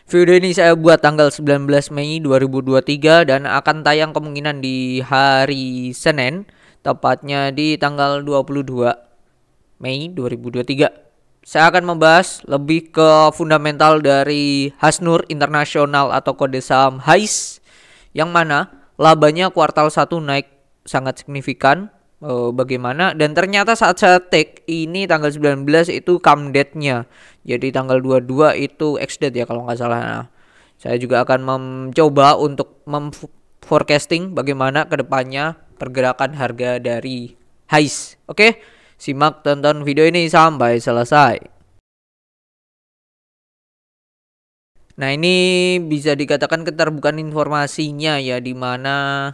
Video ini saya buat tanggal 19 Mei 2023 dan akan tayang kemungkinan di hari Senin, tepatnya di tanggal 22 Mei 2023. Saya akan membahas lebih ke fundamental dari Hasnur International atau kode saham HAIS, yang mana labanya kuartal 1 naik sangat signifikan. Bagaimana, dan ternyata saat saya take ini tanggal 19 itu come date-nya, jadi tanggal 22 itu ex date ya kalau nggak salah. Nah, saya juga akan mencoba untuk forecasting bagaimana kedepannya pergerakan harga dari HAIS. Oke, simak tonton video ini sampai selesai. Nah, ini bisa dikatakan keterbukaan informasinya ya, di mana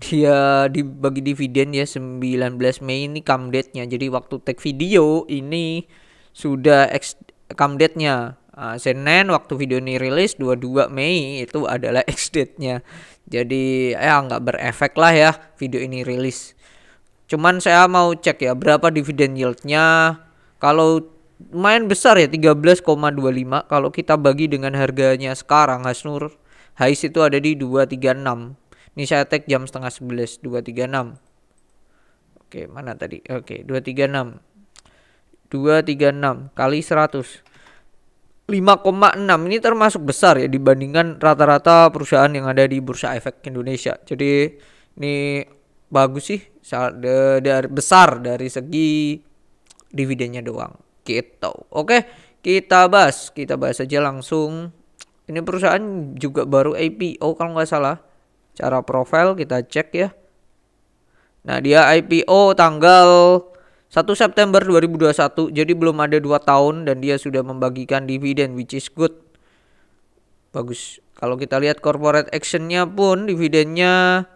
dia dibagi dividen ya 19 Mei ini come date-nya. Jadi waktu take video ini sudah come date-nya. Senin waktu video ini rilis 22 Mei itu adalah ex date-nya. Jadi nggak berefek lah ya video ini rilis. Cuman saya mau cek ya berapa dividen yield-nya. Kalau lumayan besar ya 13,25. Kalau kita bagi dengan harganya sekarang Hasnur HAIS itu ada di 236. Ini saya tag jam setengah 11, 236. Oke, mana tadi? Oke, 236. 236 kali 100. 5,6. Ini termasuk besar ya dibandingkan rata-rata perusahaan yang ada di Bursa Efek Indonesia. Jadi ini bagus sih, besar dari segi dividennya doang. Gitu. Oke, kita bahas aja langsung. Ini perusahaan juga baru IPO kalau nggak salah. Cara profil kita cek ya. Nah, dia IPO tanggal 1 September 2021. Jadi belum ada 2 tahun dan dia sudah membagikan dividen, which is good. Bagus. Kalau kita lihat corporate action-nya pun dividennya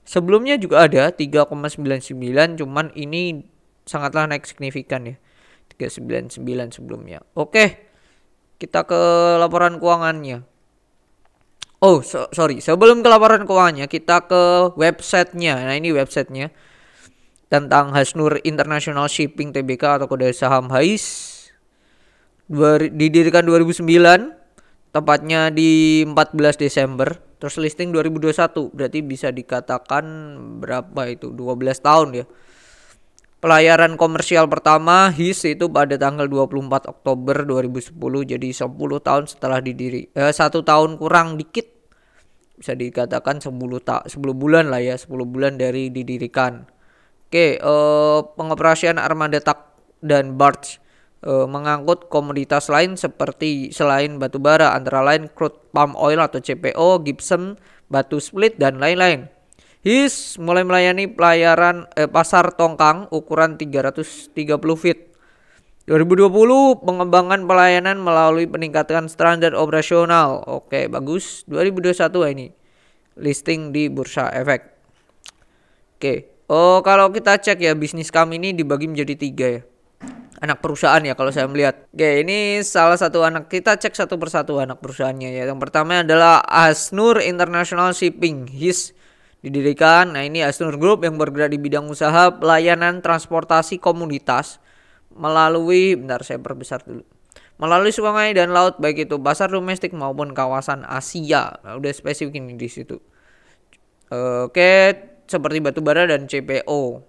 sebelumnya juga ada 3,99, cuman ini sangatlah naik signifikan ya. 3,99 sebelumnya. Oke. Kita ke laporan keuangannya. Oh, sorry. Sebelum ke laporan keuangannya, kita ke websitenya. Nah, ini websitenya tentang Hasnur International Shipping Tbk atau kode saham HAIS. Didirikan 2009, tepatnya di 14 Desember. Terus listing 2021, berarti bisa dikatakan berapa itu? 12 tahun ya. Pelayaran komersial pertama HIS itu pada tanggal 24 Oktober 2010. Jadi 10 tahun setelah didiri. 1 tahun kurang dikit. Bisa dikatakan 10 bulan lah ya, 10 bulan dari didirikan. Oke, pengoperasian armada dan barge mengangkut komoditas lain seperti selain batubara, antara lain crude palm oil atau CPO, gypsum, batu split dan lain-lain. HIS mulai melayani pelayaran pasar tongkang ukuran 330 feet. 2020 pengembangan pelayanan melalui peningkatan standar operasional. Oke, bagus. 2021 ini listing di Bursa Efek. Oke. Kalau kita cek ya, bisnis kami ini dibagi menjadi 3 ya. Anak perusahaan ya kalau saya melihat. Oke, ini salah satu anak, kita cek satu persatu anak perusahaannya ya. Yang pertama adalah Hasnur International Shipping HIS. Didirikan, nah ini Hasnur Group yang bergerak di bidang usaha pelayanan transportasi komunitas melalui, saya perbesar dulu. Melalui sungai dan laut, baik itu pasar domestik maupun kawasan Asia. Nah, udah spesifik ini di situ. Oke, seperti batubara dan CPO.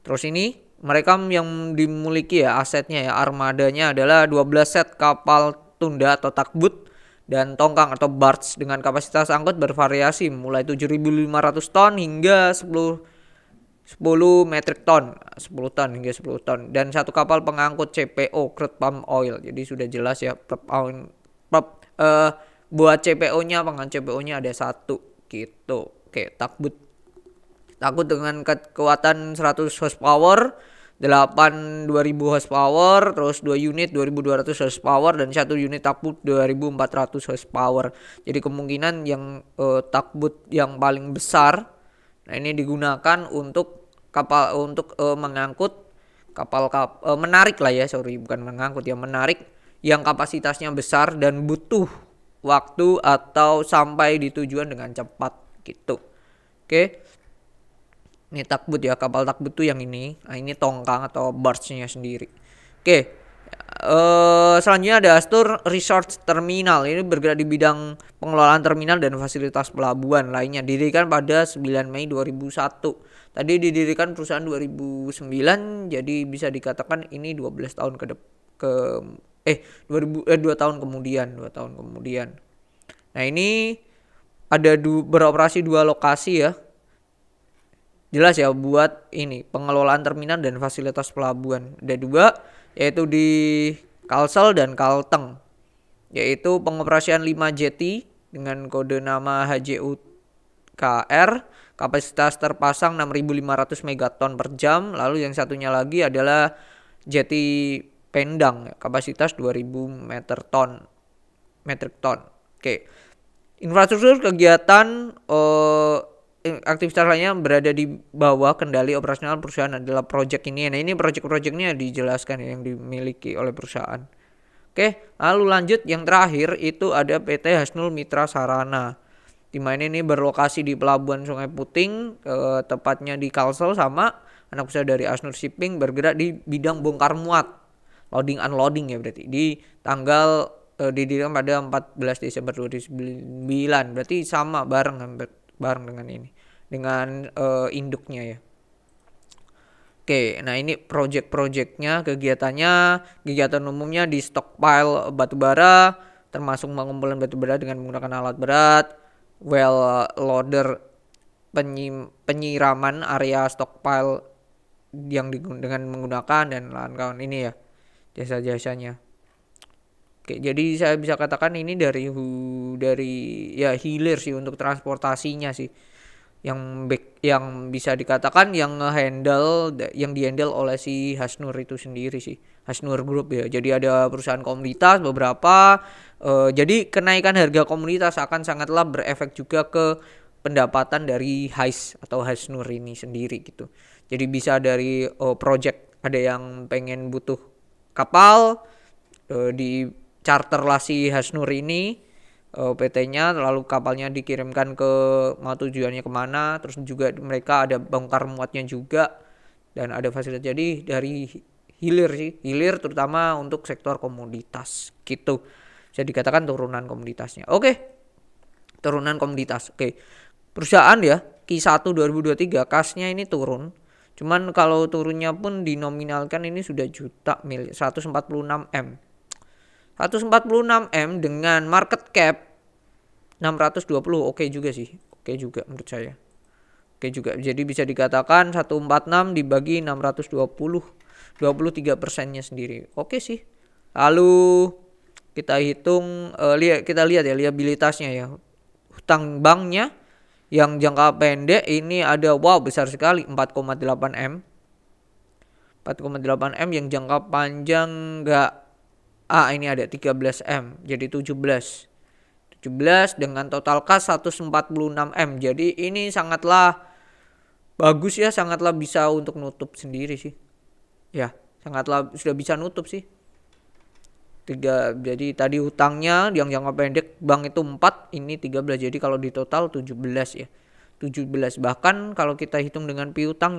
Terus ini mereka yang dimiliki ya asetnya ya, armadanya adalah 12 set kapal tunda atau takbut dan tongkang atau barge dengan kapasitas angkut bervariasi mulai 7.500 ton hingga 10 metric ton, 10 ton hingga 10 ton, dan satu kapal pengangkut CPO crude palm oil. Jadi sudah jelas ya buat CPO-nya, pengangkut CPO-nya ada 1 gitu. Oke, takbut dengan kekuatan 100 horsepower, 8 2000 horsepower, terus 2 unit 2200 horsepower dan 1 unit takbut 2400 horsepower. Jadi kemungkinan yang takbut yang paling besar, nah ini digunakan untuk kapal untuk mengangkut kapal menarik lah ya, bukan mengangkut ya, menarik yang kapasitasnya besar dan butuh waktu atau sampai di tujuan dengan cepat gitu. Oke. Ini takbut ya, kapal takbut tuh yang ini. Nah, ini tongkang atau barge-nya sendiri. Oke. Selanjutnya ada Astur Resort Terminal. Ini bergerak di bidang pengelolaan terminal dan fasilitas pelabuhan lainnya. Didirikan pada 9 Mei 2001. Tadi didirikan perusahaan 2009, jadi bisa dikatakan ini 12 tahun ke 2 tahun kemudian, 2 tahun kemudian. Nah, ini ada beroperasi 2 lokasi ya. Jelas ya buat ini pengelolaan terminal dan fasilitas pelabuhan. Ada 2, yaitu di Kalsel dan Kalteng. Yaitu pengoperasian 5 jeti dengan kode nama HJUKR, kapasitas terpasang 6.500 megaton per jam. Lalu yang satunya lagi adalah jeti Pendang, kapasitas 2.000 metric ton. Oke. Infrastruktur kegiatan aktivitas lainnya berada di bawah kendali operasional perusahaan adalah proyek ini. Nah, ini proyek-proyeknya dijelaskan yang dimiliki oleh perusahaan. Oke, lalu lanjut yang terakhir itu ada PT Hasnul Mitra Sarana. Di mana ini berlokasi di Pelabuhan Sungai Puting, tepatnya di Kalsel, sama anak usaha dari Hasnul Shipping bergerak di bidang bongkar muat, loading unloading ya berarti. Di tanggal didirikan pada 14 Desember 2009. Berarti sama bareng dengan ini, dengan induknya ya. Oke, nah ini project-projectnya, kegiatan umumnya di stockpile batubara, termasuk mengumpulkan batubara dengan menggunakan alat berat, well loader, penyiraman area stockpile yang dengan menggunakan dan kawan-kawan ini ya jasa-jasanya. Oke, jadi saya bisa katakan ini dari ya hilir sih untuk transportasinya sih. Yang bisa dikatakan yang dihandle oleh si Hasnur itu sendiri sih. Hasnur Group ya. Jadi ada perusahaan komoditas beberapa, jadi kenaikan harga komoditas akan sangatlah berefek juga ke pendapatan dari HAIS atau Hasnur ini sendiri gitu. Jadi bisa dari project, ada yang pengen butuh kapal, di charterlah si Hasnur ini, PT-nya, lalu kapalnya dikirimkan ke mau tujuannya kemana, terus juga mereka ada bongkar muatnya juga dan ada fasilitas. Jadi dari hilir terutama untuk sektor komoditas gitu, bisa dikatakan turunan komoditasnya. Oke, turunan komoditas. Oke, perusahaan ya Q1 2023 kasnya ini turun, cuman kalau turunnya pun dinominalkan ini sudah juta miliar 146 M dengan market cap 620. Oke juga sih. Oke juga menurut saya. Oke juga. Jadi bisa dikatakan 146 dibagi 620, 23%-nya sendiri. Oke sih. Lalu kita hitung, kita lihat ya liabilitasnya ya. Hutang banknya yang jangka pendek ini ada besar sekali 4,8 M. 4,8 M, yang jangka panjang ini ada 13 M, jadi 17 dengan total kas 146 M. Jadi ini sangatlah bagus ya, sangatlah bisa untuk nutup sendiri sih. Ya, sangatlah sudah bisa nutup sih. Jadi tadi hutangnya yang jangka pendek bank itu 4, ini 13. Jadi kalau di total 17 ya. 17. Bahkan kalau kita hitung dengan piutang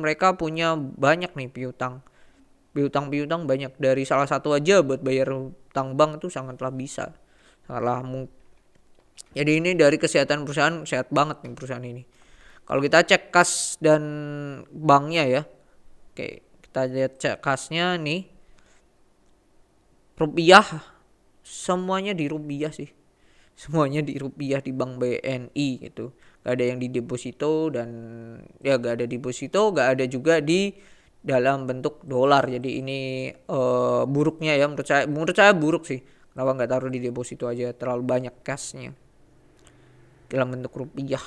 mereka punya banyak nih piutang banyak. Dari salah satu aja buat bayar hutang bank itu sangatlah bisa, jadi ini dari kesehatan perusahaan, sehat banget nih perusahaan ini. Kalau kita cek kas dan banknya ya, oke, kita lihat cek kasnya nih, rupiah, semuanya di rupiah sih, semuanya di rupiah di Bank BNI gitu. Gak ada yang di deposito, dan ya gak ada deposito, gak ada juga di dalam bentuk dolar. Jadi ini buruknya ya, menurut saya buruk sih. Kenapa nggak taruh di deposito aja, terlalu banyak cashnya dalam bentuk rupiah.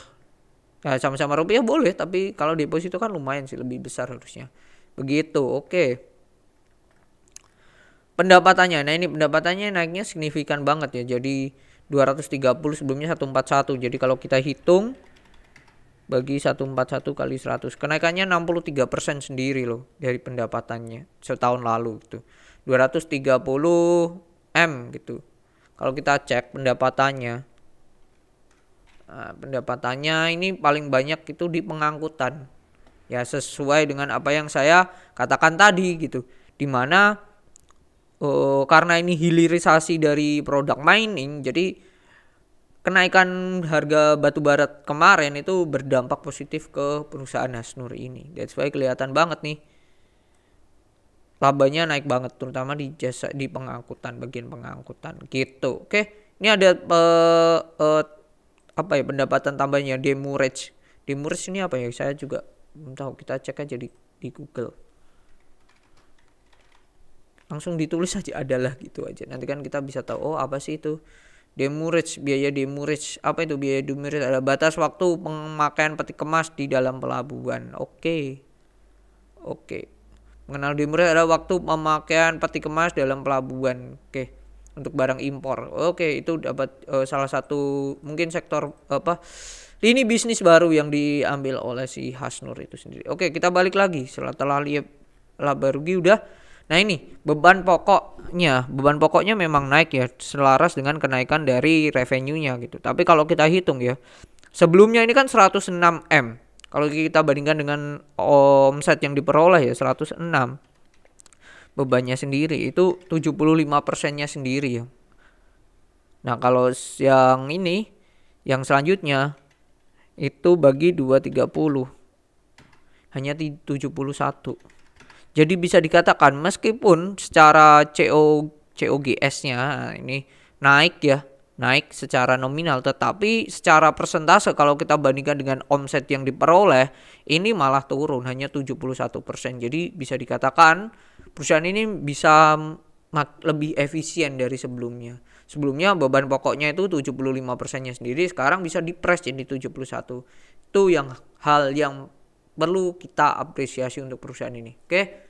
Nah, sama-sama rupiah boleh, tapi kalau deposito kan lumayan sih, lebih besar harusnya begitu. Oke, pendapatannya, nah ini pendapatannya naiknya signifikan banget ya. Jadi 230, sebelumnya 141. Jadi kalau kita hitung bagi 141 kali 100, kenaikannya 63% sendiri loh dari pendapatannya setahun lalu gitu. 230 M gitu. Kalau kita cek pendapatannya, ini paling banyak itu di pengangkutan. Ya sesuai dengan apa yang saya katakan tadi gitu. Dimana karena ini hilirisasi dari produk mining, jadi kenaikan harga batu bara kemarin itu berdampak positif ke perusahaan Hasnur ini. That's why kelihatan banget nih labanya naik banget, terutama di jasa di pengangkutan, bagian pengangkutan gitu. Oke, ini ada apa ya, pendapatan tambahnya demurrage. Demurrage ini apa ya? Saya juga belum tahu. Kita cek aja di Google. Langsung ditulis aja, adalah gitu aja. Nanti kan kita bisa tahu, oh apa sih itu demurrage, biaya demurrage. Apa itu biaya demurrage? Ada batas waktu pemakaian peti kemas di dalam pelabuhan. Oke. Mengenal demurrage ada waktu pemakaian peti kemas dalam pelabuhan. Oke. Untuk barang impor. Oke, itu dapat salah satu mungkin sektor apa? Lini bisnis baru yang diambil oleh si Hasnur itu sendiri. Oke, kita balik lagi setelah lihat laba rugi udah. Nah ini beban pokoknya memang naik ya, selaras dengan kenaikan dari revenue-nya gitu. Tapi kalau kita hitung ya, sebelumnya ini kan 106 M. Kalau kita bandingkan dengan omset yang diperoleh ya 106, bebannya sendiri itu 75%-nya sendiri ya. Nah kalau yang ini, yang selanjutnya itu bagi 230 hanya 71. Jadi bisa dikatakan meskipun secara COGS-nya ini naik ya, naik secara nominal, tetapi secara persentase kalau kita bandingkan dengan omset yang diperoleh ini malah turun hanya 71%. Jadi bisa dikatakan perusahaan ini bisa lebih efisien dari sebelumnya. Sebelumnya beban pokoknya itu 75%-nya sendiri, sekarang bisa dipres jadi 71. Itu hal yang perlu kita apresiasi untuk perusahaan ini. Oke.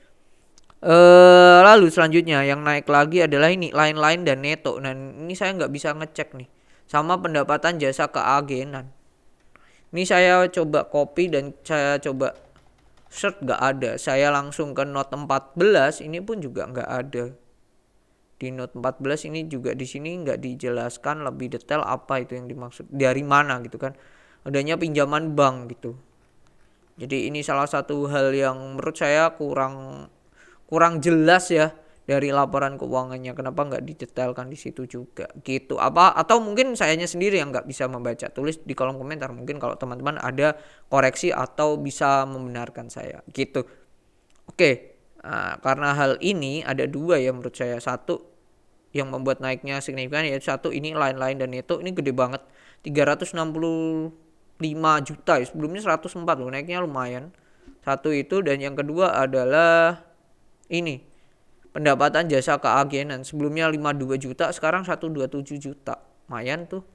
Lalu selanjutnya yang naik lagi adalah ini lain-lain dan neto. Nah ini saya nggak bisa ngecek nih, sama pendapatan jasa keagenan. Ini saya coba copy dan saya coba search, nggak ada. Saya langsung ke note 14, ini pun juga nggak ada. Di note 14 ini juga di sini nggak dijelaskan lebih detail apa itu yang dimaksud, dari mana gitu kan. Adanya pinjaman bank gitu. Jadi ini salah satu hal yang menurut saya kurang jelas ya dari laporan keuangannya. Kenapa nggak didetailkan di situ juga gitu? Atau mungkin sayanya sendiri yang nggak bisa membaca? Tulis di kolom komentar. Mungkin kalau teman-teman ada koreksi atau bisa membenarkan saya gitu. Oke. Nah, karena hal ini ada dua ya menurut saya. Satu yang membuat naiknya signifikan yaitu satu ini lain-lain dan itu ini gede banget, 365 juta ya. Sebelumnya 104 loh, naiknya lumayan. Satu itu, dan yang kedua adalah ini pendapatan jasa keagenan, sebelumnya 52 juta sekarang 127 juta, lumayan tuh.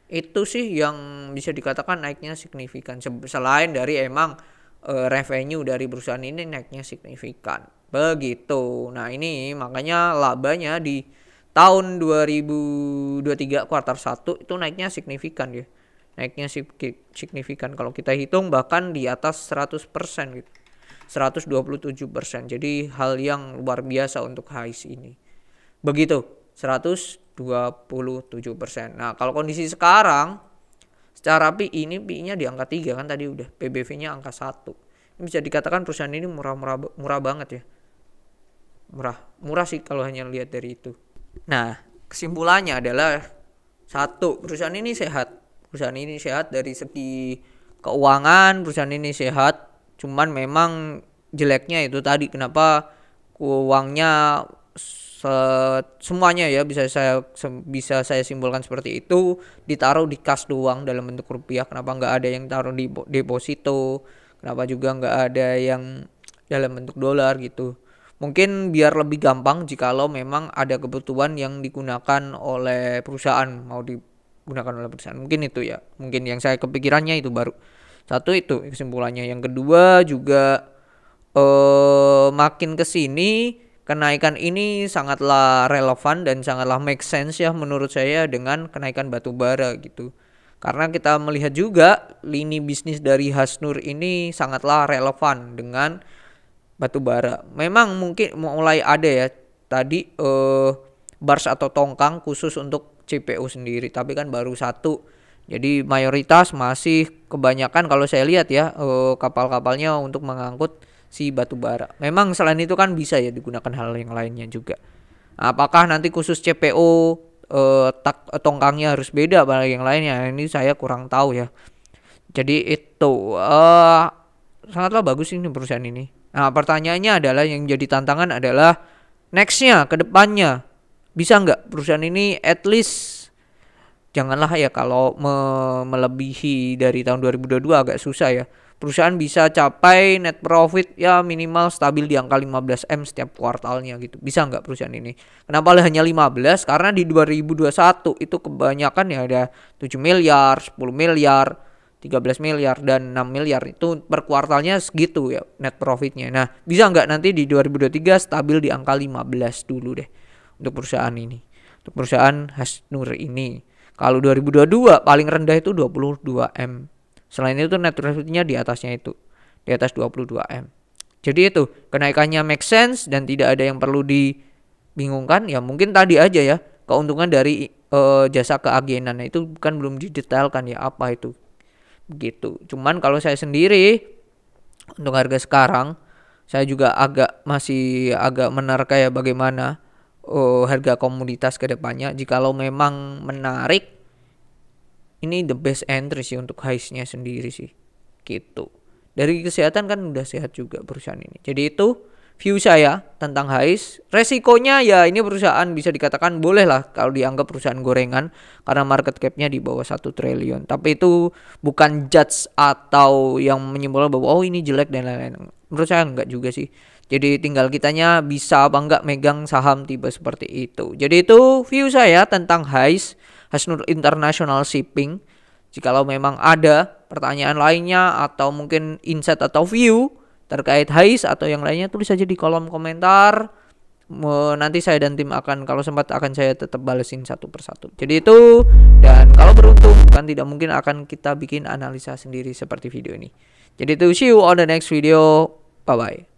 Itu sih yang bisa dikatakan naiknya signifikan, selain dari emang revenue dari perusahaan ini naiknya signifikan begitu. Nah ini makanya labanya di tahun 2023 kuartal 1 itu naiknya signifikan ya, naiknya signifikan kalau kita hitung bahkan di atas 100% gitu, 127%. Jadi hal yang luar biasa untuk HIS ini. Begitu, 127%. Nah, kalau kondisi sekarang secara PI ini PI-nya di angka 3 kan tadi udah, PBV-nya angka 1. Ini bisa dikatakan perusahaan ini murah banget ya. Murah sih kalau hanya lihat dari itu. Nah, kesimpulannya adalah satu, perusahaan ini sehat. Perusahaan ini sehat dari segi keuangan, perusahaan ini sehat. Cuman memang jeleknya itu tadi, kenapa uangnya semuanya ya bisa saya simpulkan seperti itu, ditaruh di kas doang dalam bentuk rupiah. Kenapa nggak ada yang taruh di deposito? Kenapa juga nggak ada yang dalam bentuk dolar gitu? Mungkin biar lebih gampang jikalau memang ada kebutuhan yang digunakan oleh perusahaan, mau digunakan oleh perusahaan. Mungkin itu ya, mungkin yang saya kepikirannya itu baru. Satu itu kesimpulannya. Yang kedua juga makin kesini kenaikan ini sangatlah relevan dan sangatlah make sense ya menurut saya dengan kenaikan batu bara gitu. Karena kita melihat juga lini bisnis dari Hasnur ini sangatlah relevan dengan batu bara. Memang mungkin mulai ada ya tadi bars atau tongkang khusus untuk CPO sendiri, tapi kan baru satu. Jadi mayoritas masih kebanyakan kalau saya lihat ya kapal-kapalnya untuk mengangkut si batu bara. Memang selain itu kan bisa ya digunakan hal yang lainnya juga. Apakah nanti khusus CPO tongkangnya harus beda pada yang lainnya? Ini saya kurang tahu ya. Jadi itu sangatlah bagus ini perusahaan ini. Nah, pertanyaannya adalah yang jadi tantangan adalah nextnya, ke depannya bisa nggak perusahaan ini at least, janganlah ya kalau melebihi dari tahun 2022 agak susah ya. Perusahaan bisa capai net profit ya minimal stabil di angka 15M setiap kuartalnya gitu. Bisa nggak perusahaan ini? Kenapa hanya 15? Karena di 2021 itu kebanyakan ya ada 7 miliar, 10 miliar, 13 miliar dan 6 miliar itu per kuartalnya segitu ya net profitnya. Nah, bisa nggak nanti di 2023 stabil di angka 15 dulu deh untuk perusahaan ini. Untuk perusahaan Hasnur ini. Kalau 2022 paling rendah itu 22M. Selain itu net profitnya di atasnya itu, di atas 22M. Jadi itu kenaikannya make sense dan tidak ada yang perlu dibingungkan. Ya mungkin tadi aja ya keuntungan dari jasa keagenan itu kan belum didetailkan ya apa itu. Begitu. Cuman kalau saya sendiri untuk harga sekarang saya juga masih agak menerka ya bagaimana harga komoditas ke depannya. Jikalau memang menarik, ini the best entry sih untuk highs-nya sendiri sih. Gitu. Dari kesehatan kan udah sehat juga perusahaan ini. Jadi itu view saya tentang highs. Resikonya ya ini perusahaan bisa dikatakan boleh lah kalau dianggap perusahaan gorengan karena market cap-nya di bawah 1 triliun. Tapi itu bukan judge atau yang menyimpulkan bahwa oh ini jelek dan lain-lain. Menurut saya enggak juga sih. Jadi tinggal kitanya bisa apa enggak megang saham tipe seperti itu. Jadi itu view saya tentang highs Hasnur International Shipping. Jikalau memang ada pertanyaan lainnya atau mungkin insight atau view terkait highs atau yang lainnya, tulis saja di kolom komentar. Nanti saya dan tim akan kalau sempat akan saya tetap balesin satu persatu. Jadi itu, dan kalau beruntung kan tidak mungkin akan kita bikin analisa sendiri seperti video ini. Jadi itu, see you on the next video. Bye bye.